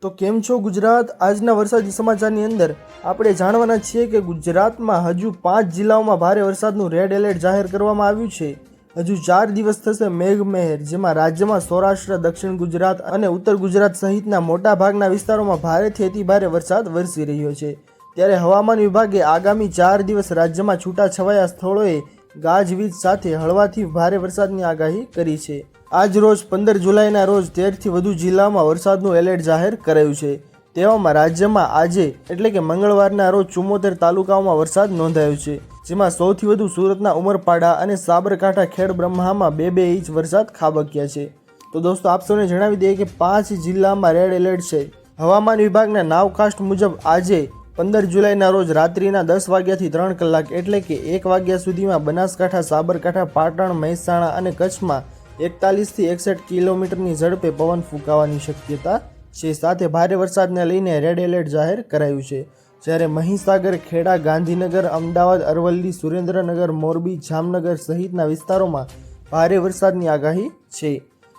તો કેમ છો ગુજરાત। આજના વરસાદી સમાચારની અંદર આપણે જાણવાના છીએ કે ગુજરાતમાં હજુ 5 જિલ્લાઓમાં ભારે વરસાદનું રેડ એલર્ટ જાહેર કરવામાં આવ્યું છે। હજુ 4 દિવસ થશે મેઘમહેર, જેમાં રાજ્યમાં સૌરાષ્ટ્ર, દક્ષિણ ગુજરાત અને ઉત્તર ગુજરાત સહિતના મોટા ભાગના વિસ્તારોમાં ભારેથી અતિભારે વરસાદ વરસી રહ્યો છે। ત્યારે હવામાન વિભાગે આગામી 4 દિવસ રાજ્યમાં છૂટાછવાયા સ્થળોએ ગાજવીજ સાથે હળવાથી ભારે વરસાદની આગાહી કરી છે। આજ રોજ 15 જુલાઈના રોજ 13 થી વધુ જિલ્લામાં વરસાદનું એલર્ટ જાહેર કરાયું છે। તેવામાં રાજ્યમાં આજે એટલે કે મંગળવારના રોજ 74 તાલુકાઓમાં વરસાદ નોંધાયો છે, જેમાં સૌથી વધુ સુરતના ઉમરપાડા અને સાબરકાંઠા ખેડબ્રહ્મામાં 2-2 ઇંચ વરસાદ ખાબક્યા છે। તો દોસ્તો આપ સૌને જણાવી દઈએ કે 5 જિલ્લામાં રેડ એલર્ટ છે। હવામાન વિભાગના નાવકાસ્ટ મુજબ આજે 15 જુલાઈના રોજ રાત્રિના 10 વાગ્યાથી 3 કલાક એટલે કે 1 વાગ્યા સુધીમાં બનાસકાંઠા, સાબરકાંઠા, પાટણ, મહેસાણા અને કચ્છમાં 41 થી 61 કિલોમીટરની ઝડપે પવન ફૂંકાવાની શક્યતા છે। સાથે ભારે વરસાદને લઈને રેડ એલર્ટ જાહેર કરાયું છે। જ્યારે મહીસાગર, ખેડા, ગાંધીનગર, અમદાવાદ, અરવલ્લી, સુરેન્દ્રનગર, મોરબી, જામનગર સહિતના વિસ્તારોમાં ભારે વરસાદની આગાહી છે।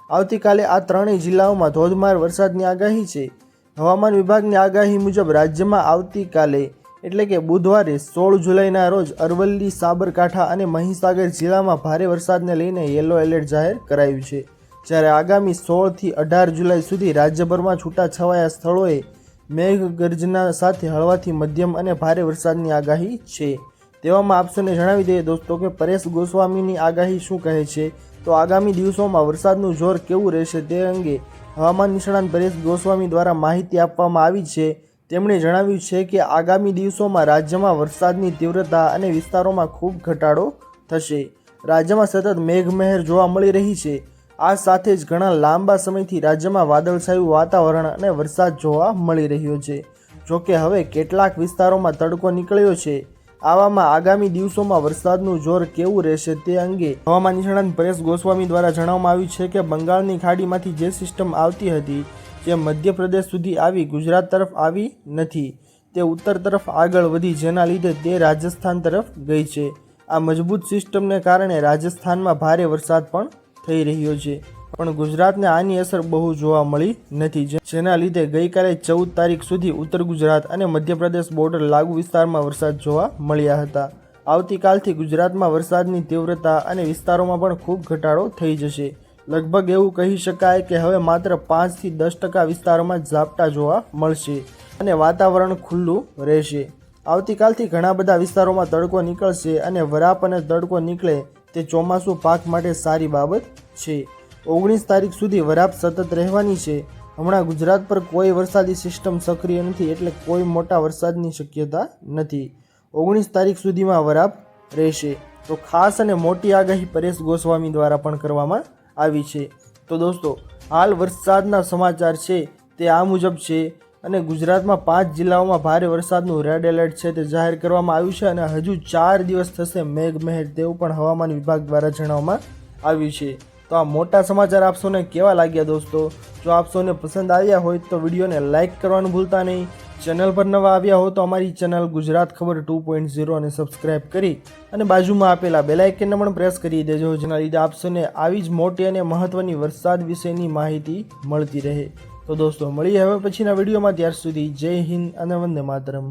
આવતીકાલે આ ત્રણેય જિલ્લાઓમાં ધોધમાર વરસાદની આગાહી છે। હવામાન વિભાગની આગાહી મુજબ રાજ્યમાં આવતીકાલે એટલે કે બુધવારે 16 જુલાઈના રોજ અરવલ્લી, સાબરકાંઠા અને મહીસાગર જિલ્લામાં ભારે વરસાદને લઈને યલો એલર્ટ જાહેર કરાયું છે। જ્યારે આગામી 16 થી 18 જુલાઈ સુધી રાજ્યભરમાં છૂટાછવાયા સ્થળોએ મેઘગર્જના સાથે હળવાથી મધ્યમ અને ભારે વરસાદની આગાહી છે। તેવામાં આપસોને જણાવી દઈએ દોસ્તો કે પરેશ ગોસ્વામીની આગાહી શું કહે છે, તો આગામી દિવસોમાં વરસાદનું જોર કેવું રહેશે તે અંગે હવામાન નિષ્ણાત પરેશ ગોસ્વામી દ્વારા માહિતી આપવામાં આવી છે। તેમણે જણાવ્યું છે કે આગામી દિવસોમાં રાજ્યમાં વરસાદની તીવ્રતા અને વિસ્તારોમાં ખૂબ ઘટાડો થશે। રાજ્યમાં સતત મેઘમહેર જોવા મળી રહી છે। આ સાથે જ ઘણા લાંબા સમયથી રાજ્યમાં વાદળછાયું વાતાવરણ અને વરસાદ જોવા મળી રહ્યો છે। જોકે હવે કેટલાક વિસ્તારોમાં તડકો નીકળ્યો છે। આવામાં આગામી દિવસોમાં વરસાદનું જોર કેવું રહેશે તે અંગે હવામાન નિષ્ણાત પરેશ ગોસ્વામી દ્વારા જણાવવામાં આવ્યું છે કે બંગાળની ખાડીમાંથી જે સિસ્ટમ આવતી હતી જે મધ્યપ્રદેશ સુધી આવી ગુજરાત તરફ આવી નથી, તે ઉત્તર તરફ આગળ વધી, જેના લીધે તે રાજસ્થાન તરફ ગઈ છે। આ મજબૂત સિસ્ટમને કારણે રાજસ્થાનમાં ભારે વરસાદ પણ થઈ રહ્યો છે, પણ ગુજરાતને આની અસર બહુ જોવા મળી નથી, જેના લીધે ગઈકાલે 14 તારીખ સુધી ઉત્તર ગુજરાત અને મધ્યપ્રદેશ બોર્ડર લાગુ વિસ્તારમાં વરસાદ જોવા મળ્યા હતા। આવતીકાલથી ગુજરાતમાં વરસાદની તીવ્રતા અને વિસ્તારોમાં પણ ખૂબ ઘટાડો થઈ જશે। લગભગ એવું કહી શકાય કે હવે માત્ર 5 થી 10% વિસ્તારોમાં ઝાપટા જોવા મળશે અને વાતાવરણ ખુલ્લું રહેશે। આવતીકાલથી ઘણા બધા વિસ્તારોમાં તડકો નીકળશે અને વરાપ અને તડકો નીકળે તે ચોમાસું પાક માટે સારી બાબત છે। 19 તારીખ સુધી વરાપ સતત રહેવાની છે। હમણાં ગુજરાત પર કોઈ વરસાદી સિસ્ટમ સક્રિય નથી, એટલે કોઈ મોટા વરસાદની શક્યતા નથી। 19 તારીખ સુધીમાં વરાપ રહેશે। તો ખાસ અને મોટી આગાહી પરેશ ગોસ્વામી દ્વારા પણ કરવામાં આવી છે। તો દોસ્તો હાલ વરસાદના સમાચાર છે તે આ મુજબ છે અને ગુજરાતમાં 5 જિલ્લાઓમાં ભારે વરસાદનું રેડ એલર્ટ છે તે જાહેર કરવામાં આવ્યું છે અને હજુ 4 દિવસ થશે મેઘમહેર તેવું પણ હવામાન વિભાગ દ્વારા જણાવવામાં આવ્યું છે। તો આ મોટા સમાચાર આપ સૌને કેવા લાગ્યા દોસ્તો? જો આપ સૌને પસંદ આવ્યા હોય તો વિડીયોને લાઇક કરવાનું ભૂલતા નહીં। ચેનલ પર નવા આવ્યા હો તો અમારી ચેનલ ગુજરાત ખબર 2.0 ને સબસ્ક્રાઇબ કરી અને બાજુમાં આપેલા બેલ આઇકનને પણ પ્રેસ કરી દેજો, જેના લીધે આપ સૌને આવી જ મોટી અને મહત્વની વરસાદ વિશેની માહિતી મળતી રહે। તો દોસ્તો મળીએ હવે પછીના વિડીયોમાં, ત્યાર સુધી જય હિન્દ અને વંદે માતરમ।